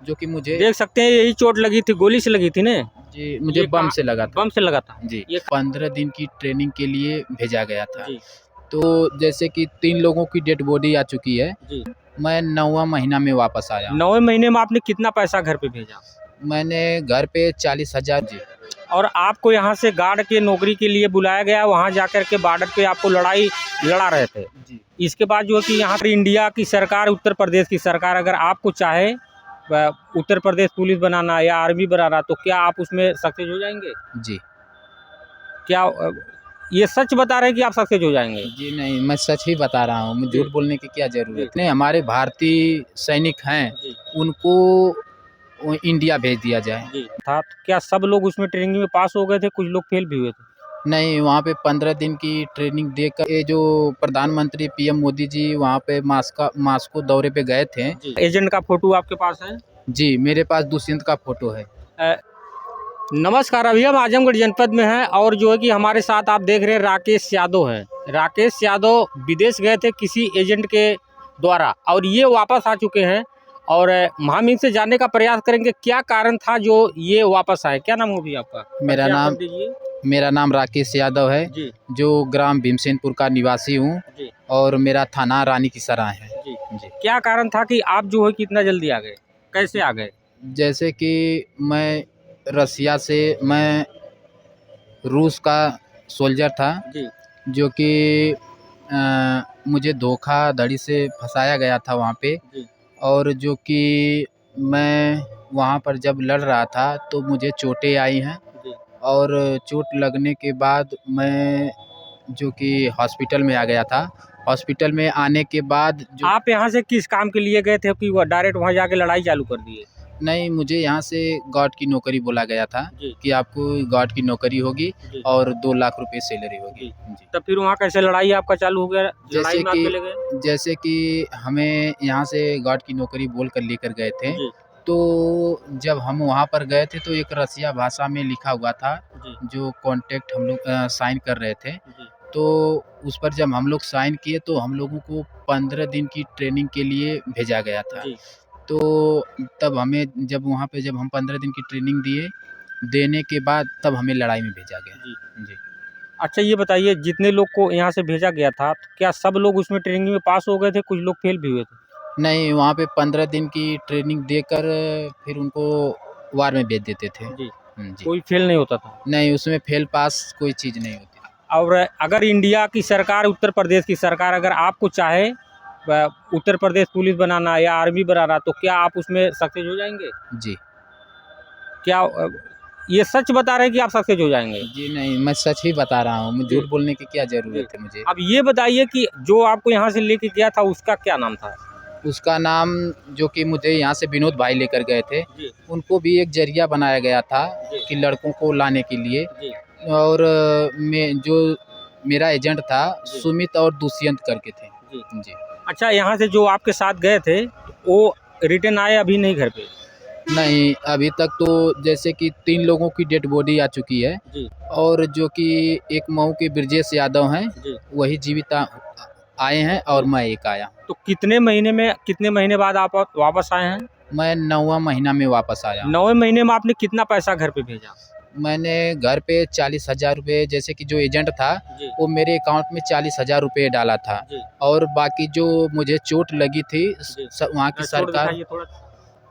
जो कि मुझे देख सकते हैं यही चोट लगी थी, गोली से लगी थी ना जी मुझे बम से लगा था। बम से लगा था जी ये 15 दिन की ट्रेनिंग के लिए भेजा गया था। जी तो जैसे कि 3 लोगों की डेड बॉडी आ चुकी है। जी। मैं 9वां महीना में वापस आया हूँ। 9वें महीने में आपने कितना पैसा घर पे भेजा? मैंने घर पे 40,000 जी। और आपको यहाँ से गार्ड के नौकरी के लिए बुलाया गया, वहाँ जाकर के बॉर्डर पे आपको लड़ाई लड़ा रहे थे। जी इसके बाद जो है कि यहाँ पर इंडिया की सरकार, उत्तर प्रदेश की सरकार अगर आपको चाहे उत्तर प्रदेश पुलिस बनाना या आर्मी बनाना, तो क्या आप उसमें सक्सेस हो जाएंगे? जी क्या ये सच बता रहे हैं कि आप सक्सेस हो जाएंगे? जी नहीं, मैं सच ही बता रहा हूँ। जी झूठ बोलने की क्या जी ज़रूरत नहीं। हमारे भारतीय सैनिक हैं, जी उनको इंडिया भेज दिया जाए। जी था। तो क्या सब लोग उसमें ट्रेनिंग में पास हो गए थे? कुछ लोग फेल भी हुए थे? नहीं, वहाँ पे 15 दिन की ट्रेनिंग देकर ये जो प्रधानमंत्री पीएम मोदी जी वहाँ पे मास्को दौरे पे गए थे। जी। एजेंट का फोटो आपके पास है? जी, मेरे पास दुष्यंत का फ़ोटो है। नमस्कार, अभी हम आजमगढ़ जनपद में हैं और जो है कि हमारे साथ आप देख रहे हैं राकेश यादव है। राकेश यादव विदेश गए थे किसी एजेंट के द्वारा और ये वापस आ चुके हैं और हम इनसे जानने का प्रयास करेंगे क्या कारण था जो ये वापस आए। क्या नाम हो भी आपका? मेरा परिचय नाम आप दीजिए। मेरा नाम राकेश यादव है, जी जो ग्राम भीमसेनपुर का निवासी हूँ जी और मेरा थाना रानी की सराय है। जी। जी, क्या कारण था कि आप जो है कि इतना जल्दी आ गए? कैसे आ गए? जैसे कि मैं रूस का सोल्जर था, जी जो कि मुझे धोखाधड़ी से फँसाया गया था वहाँ पे। जी और जो कि मैं वहाँ पर जब लड़ रहा था तो मुझे चोटें आई हैं जी और चोट लगने के बाद मैं जो कि हॉस्पिटल में आ गया था। हॉस्पिटल में आने के बाद जो आप यहाँ से किस काम के लिए गए थे कि वो डायरेक्ट वहाँ जाके लड़ाई चालू कर दिए? नहीं, मुझे यहाँ से गार्ड की नौकरी बोला गया था जी कि आपको गार्ड की नौकरी होगी जी और 2 लाख रुपए सैलरी होगी। जी। जी। तब फिर वहाँ कैसे लड़ाई आपका चालू हो गया? लड़ाई जैसे में आप कि चले गए? हमें यहाँ से गार्ड की नौकरी बोल कर लेकर गए थे। जी तो जब हम वहाँ पर गए थे तो एक रसिया भाषा में लिखा हुआ था, जी जो कॉन्ट्रैक्ट हम लोग साइन कर रहे थे। जी तो उस पर जब हम लोग साइन किए तो हम लोगों को 15 दिन की ट्रेनिंग के लिए भेजा गया था। जी। तो तब जब हम 15 दिन की ट्रेनिंग देने के बाद तब हमें लड़ाई में भेजा गया। जी। जी। अच्छा ये बताइए, जितने लोग को यहाँ से भेजा गया था, तो क्या सब लोग उसमें ट्रेनिंग में पास हो गए थे? कुछ लोग फेल भी हुए थे? नहीं, वहाँ पे 15 दिन की ट्रेनिंग देकर फिर उनको वार में भेज देते थे। जी। जी। कोई फेल नहीं होता था? नहीं, उसमें फेल पास कोई चीज़ नहीं होती। और अगर इंडिया की सरकार, उत्तर प्रदेश की सरकार अगर आपको चाहे उत्तर प्रदेश पुलिस बनाना या आर्मी बनाना, तो क्या आप उसमें सक्सेस हो जाएंगे? जी। क्या ये सच बता रहे हैं कि आप सक्सेस हो जाएंगे? जी नहीं, मैं सच ही बता रहा हूँ। जी झूठ बोलने की क्या जी। ज़रूरत है मुझे। अब ये बताइए कि जो आपको यहाँ से लेके गया था उसका क्या नाम था? उसका नाम जो कि मुझे यहाँ से विनोद भाई लेकर गए थे, जी उनको भी एक ज़रिया बनाया गया था जी कि लड़कों को लाने के लिए। जी और जो मेरा एजेंट था जी सुमित और दुष्यंत करके थे। जी। जी। अच्छा, यहाँ से जो आपके साथ गए थे वो रिटर्न आए अभी नहीं घर पे? नहीं, अभी तक तो जैसे कि 3 लोगों की डेड बॉडी आ चुकी है जी और जो कि एक मऊ के ब्रजेश यादव हैं, जी। वही जीवित आए हैं और मैं एक आया। तो कितने महीने बाद आप वापस आए हैं? मैं 9वां महीना में वापस आया हूँ। 9वें महीने में आपने कितना पैसा घर पे भेजा? मैंने घर पे 40,000 रुपये, जैसे कि जो एजेंट था जी वो मेरे अकाउंट में 40,000 रुपये डाला था। जी और बाकी जो मुझे चोट लगी थी जी। वहाँ की चोट सरकार, दिखाइए थोड़ा।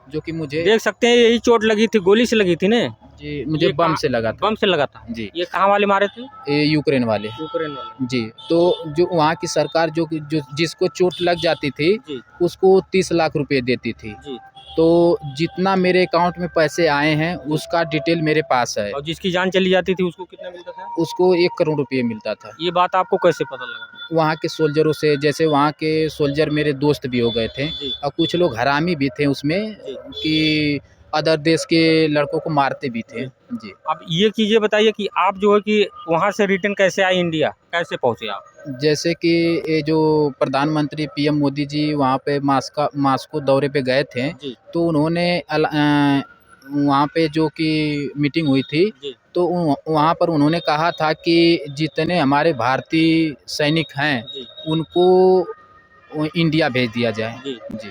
जो कि मुझे देख सकते हैं यही चोट लगी थी, गोली से लगी थी ना? जी मुझे ये बम से लगा था। बम से लगा था? जी, ये कहाँ वाले मारे थे? ये यूक्रेन वाले। यूक्रेन वाले। जी, तो जो वहाँ की सरकार जो जिसको चोट लग जाती थी जी उसको 30 लाख रुपए देती थी। जी। तो जितना मेरे अकाउंट में पैसे आए हैं उसका डिटेल मेरे पास है। और जिसकी जान चली जाती थी उसको कितना मिलता था? उसको 1 करोड़ रुपए मिलता था। ये बात आपको कैसे पता लगा? वहाँ के सोल्जरों से, जैसे वहाँ के सोल्जर मेरे दोस्त भी हो गए थे जी और कुछ लोग हरामी भी थे उसमें जी कि अदर देश के लड़कों को मारते भी थे। जी। जी। अब ये चीज़ें बताइए कि आप जो है कि वहाँ से रिटर्न कैसे आए इंडिया? कैसे पहुँचे आप? जैसे कि ये जो प्रधानमंत्री पीएम मोदी जी वहाँ पे मास्को दौरे पे गए थे, जी तो उन्होंने वहाँ पे जो कि मीटिंग हुई थी, जी तो वहाँ पर उन्होंने कहा था कि जितने हमारे भारतीय सैनिक हैं, जी उनको इंडिया भेज दिया जाए। जी। जी।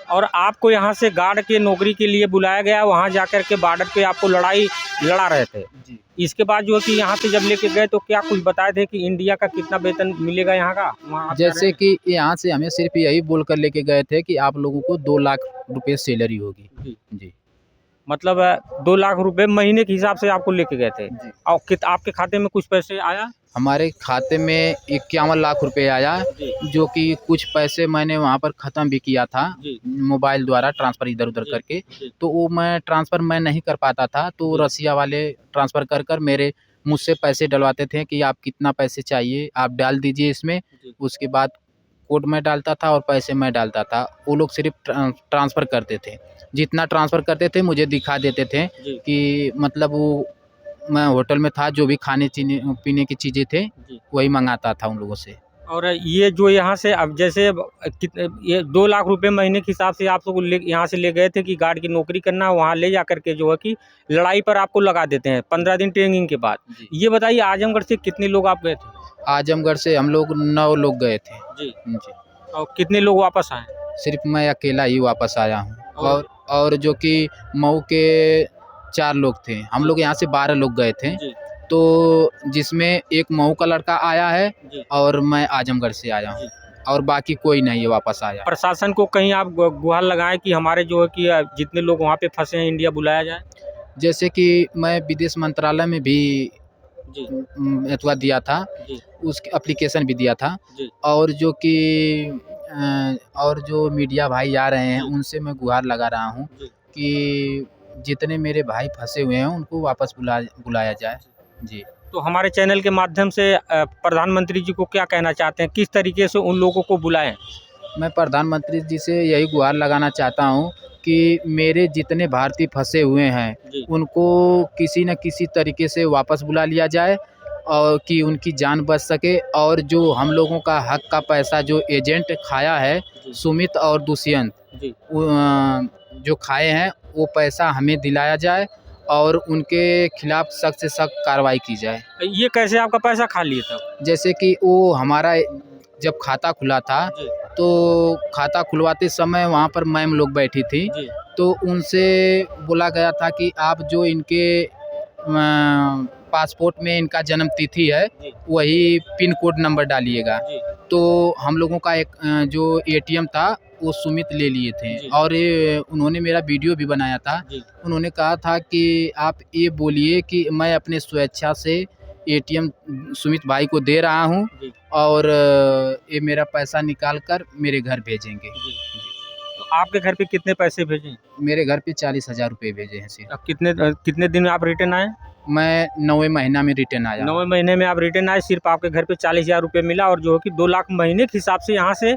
और आपको यहाँ से गार्ड के नौकरी के लिए बुलाया गया, वहाँ जाकर के बॉर्डर पे आपको लड़ाई लड़ा रहे थे जी। इसके बाद जो है कि यहाँ से जब लेके गए तो क्या कुछ बताए थे कि इंडिया का कितना वेतन मिलेगा यहाँ का? वहाँ आप जैसे कि यहाँ से हमें सिर्फ यही बोल कर लेके गए थे कि आप लोगों को 2 लाख रुपए सैलरी होगी। जी। जी। मतलब 2 लाख रुपए महीने के हिसाब से आपको लेके गए थे जी। और आपके खाते में कुछ पैसे आया? हमारे खाते में 51 लाख रुपए आया, जी। जो कि कुछ पैसे मैंने वहाँ पर ख़त्म भी किया था जी। मोबाइल द्वारा ट्रांसफ़र इधर-उधर जी। करके। जी। तो वो मैं ट्रांसफ़र मैं नहीं कर पाता था, तो जी। रसिया वाले ट्रांसफ़र कर मेरे मुझसे पैसे डलवाते थे कि आप कितना पैसे चाहिए, आप डाल दीजिए इसमें। जी। उसके बाद कोड मैं डालता था और पैसे मैं डालता था। वो लोग सिर्फ़ ट्रांसफ़र करते थे। जितना ट्रांसफ़र करते थे मुझे दिखा देते थे जी। कि मतलब वो मैं होटल में था, जो भी खाने पीने की चीज़ें थे, जी। वही मँगाता था उन लोगों से। और ये जो यहाँ से अब जैसे ये 2 लाख रुपए महीने के हिसाब से आप सबको यहाँ से ले गए थे कि गार्ड की नौकरी करना, वहाँ ले जा करके जो है कि लड़ाई पर आपको लगा देते हैं 15 दिन ट्रेनिंग के बाद। जी। ये बताइए आजमगढ़ से कितने लोग आप गए थे? आजमगढ़ से हम लोग 9 लोग गए थे। जी। जी। और कितने लोग वापस आए? सिर्फ़ मैं अकेला ही वापस आया हूँ और और जो कि मऊ के 4 लोग थे। हम लोग यहाँ से 12 लोग गए थे। जी। तो जिसमें एक मऊ का लड़का आया है जी। और मैं आजमगढ़ से आया हूँ जी। और बाकी कोई नहीं है वापस आया। प्रशासन को कहीं आप गुहार लगाएं कि हमारे जो है कि जितने लोग वहाँ पे फंसे हैं इंडिया बुलाया जाए? जैसे कि मैं विदेश मंत्रालय में भी जी। एतवा दिया था, जी। उसकी एप्लीकेशन भी दिया था जी। और जो कि और जो मीडिया भाई आ रहे हैं जी। उनसे मैं गुहार लगा रहा हूँ जी। कि जितने मेरे भाई फंसे हुए हैं उनको वापस बुलाया जाए। जी। तो हमारे चैनल के माध्यम से प्रधानमंत्री जी को क्या कहना चाहते हैं, किस तरीके से उन लोगों को बुलाएं? मैं प्रधानमंत्री जी से यही गुहार लगाना चाहता हूँ कि मेरे जितने भारतीय फंसे हुए हैं जी। उनको किसी न किसी तरीके से वापस बुला लिया जाए और कि उनकी जान बच सके और जो हम लोगों का हक का पैसा जो एजेंट खाया है, जी। सुमित और दुष्यंत, जी। जो खाए हैं वो पैसा हमें दिलाया जाए और उनके खिलाफ़ सख्त से सख्त कार्रवाई की जाए। ये कैसे आपका पैसा खा लिए तब? जैसे कि वो हमारा जब खाता खुला था जी। तो खाता खुलवाते समय वहाँ पर मैम लोग बैठी थी, जी। तो उनसे बोला गया था कि आप जो इनके पासपोर्ट में इनका जन्म तिथि है जी। वही पिन कोड नंबर डालिएगा। जी। तो हम लोगों का एक जो एटीएम था वो सुमित ले लिए थे जी। और उन्होंने मेरा वीडियो भी बनाया था। जी। उन्होंने कहा था कि आप ये बोलिए कि मैं अपने स्वेच्छा से एटीएम सुमित भाई को दे रहा हूँ जी। और ये मेरा पैसा निकाल कर मेरे घर भेजेंगे। जी। तो आपके घर पे कितने पैसे भेजे? मेरे घर पे 40,000 रुपये भेजे हैं सिर्फ। अब कितने दिन में आप रिटर्न आए? मैं 9वें महीना में रिटर्न आया। 9वें महीने में आप रिटर्न आए, सिर्फ आपके घर पे 40,000 रुपये मिला और जो है कि 2 लाख महीने के हिसाब से यहाँ से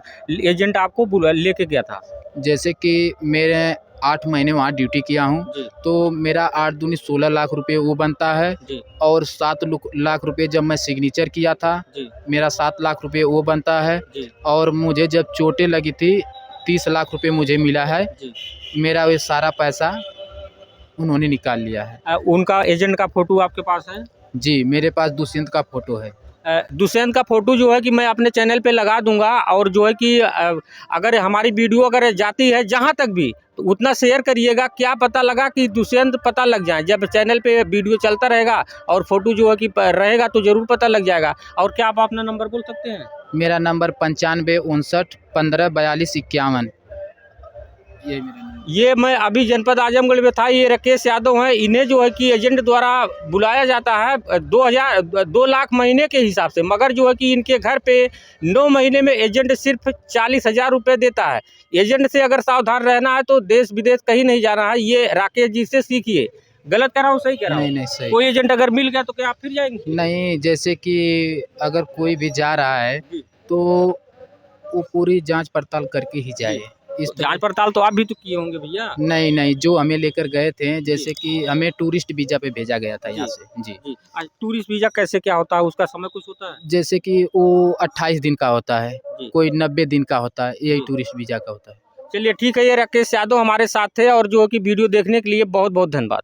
एजेंट आपको लेके गया था। जैसे कि मेरे 8 महीने वहाँ ड्यूटी किया हूँ, जी। तो मेरा 8 दूनी 16 लाख रुपये वो बनता है। जी। और 7 लाख रुपये जब मैं सिग्नेचर किया था, जी। मेरा 7 लाख रुपये वो बनता है। जी। और मुझे जब चोटें लगी थी 30 लाख रुपये मुझे मिला है। जी। मेरा ये सारा पैसा उन्होंने निकाल लिया है। उनका एजेंट का फोटो आपके पास है? जी, मेरे पास दुष्यंत का फ़ोटो है। दुष्यंत का फोटो जो है कि मैं अपने चैनल पे लगा दूंगा और जो है कि अगर हमारी वीडियो अगर जाती है जहां तक भी तो उतना शेयर करिएगा, क्या पता लगा कि दुष्यंत पता लग जाए। जब चैनल पे वीडियो चलता रहेगा और फोटो जो है कि रहेगा तो ज़रूर पता लग जाएगा। और क्या आप अपना नंबर बोल सकते हैं? मेरा नंबर 95 59 15 42 51। यही मेरा नंबर। ये मैं अभी जनपद आजमगढ़ में था, ये राकेश यादव हैं। इन्हें जो है कि एजेंट द्वारा बुलाया जाता है 2 लाख महीने के हिसाब से, मगर जो है कि इनके घर पे 9 महीने में एजेंट सिर्फ 40,000 रुपये देता है। एजेंट से अगर सावधान रहना है तो देश विदेश कहीं नहीं जाना है। ये राकेश जी से सीखिए। गलत कर रहा हूँ, सही कर रहा हूँ? नहीं सही। कोई एजेंट अगर मिल गया तो क्या आप फिर जाएंगे? नहीं, जैसे कि अगर कोई भी जा रहा है जी। तो वो पूरी जांच पड़ताल करके ही जाए। इस जांच पड़ताल तो आप भी तो किए होंगे भैया। नहीं, जो हमें लेकर गए थे, जैसे कि हमें टूरिस्ट वीज़ा पे भेजा गया था यहाँ से। जी। जी। आज टूरिस्ट वीज़ा कैसे क्या होता है, उसका समय कुछ होता है? जैसे कि वो 28 दिन का होता है, जी। कोई 90 दिन का होता है, यही जी। टूरिस्ट वीज़ा का होता है। चलिए ठीक है, ये राकेश यादव हमारे साथ थे और जो है कि वीडियो देखने के लिए बहुत बहुत धन्यवाद।